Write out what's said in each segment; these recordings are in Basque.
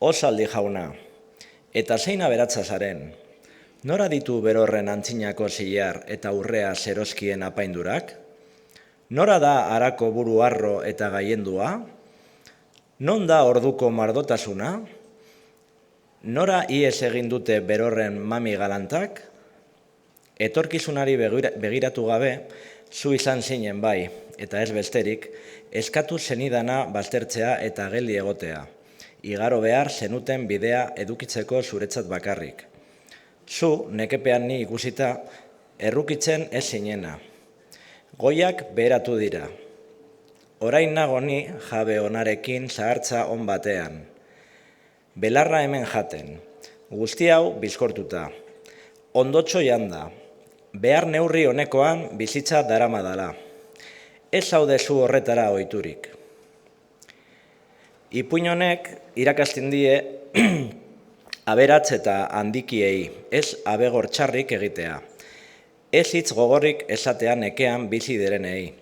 Osaldi jauna, eta zein aberatsa zaren? Nora ditu berorren antzinako zilar eta urrea zeroskien apaindurak? Nora da harako buru harro eta gaiendua? Non da orduko mardotasuna? Nora ies egin dute berorren mami galantak? Etorkizunari begiratu gabe, zu izan zinen bai, eta ez besterik, eskatu zenidana baztertzea eta geldi egotea. Igaro behar zenuten bidea edukitzeko zuretzat bakarrik. Zu, nekepean ni ikusita, errukitzen ez zinena. Goiak beheratu dira. Orain nago ni jabe onarekin zahartza on batean. Belarra hemen jaten. Guzti hau bizkortuta. Ondotxo janda. Behar neurri honekoan bizitza daramadala. Ez zaudezu horretara ohiturik. Ipuin honek irakasten die aberats eta handikiei, ez abegor txarrik egitea. Ez hitz gogorrik esatea nekean bizi direnei,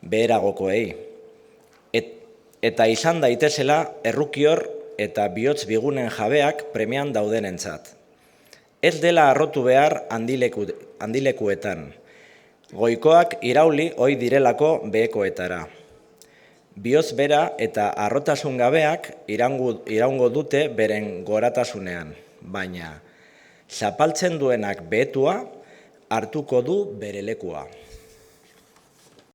beheragokoei. Eta izan daitezela errukior eta bihotz bigunen jabeak premian daudenentzat. Ez dela arrotu behar handilekuetan. Goikoak irauli ohi direlako behekoetara. Bihotz bera eta arrotasun gabeak iraungo dute beren goratasunean, baina zapaltzen duenak behetua hartuko du bere lekua.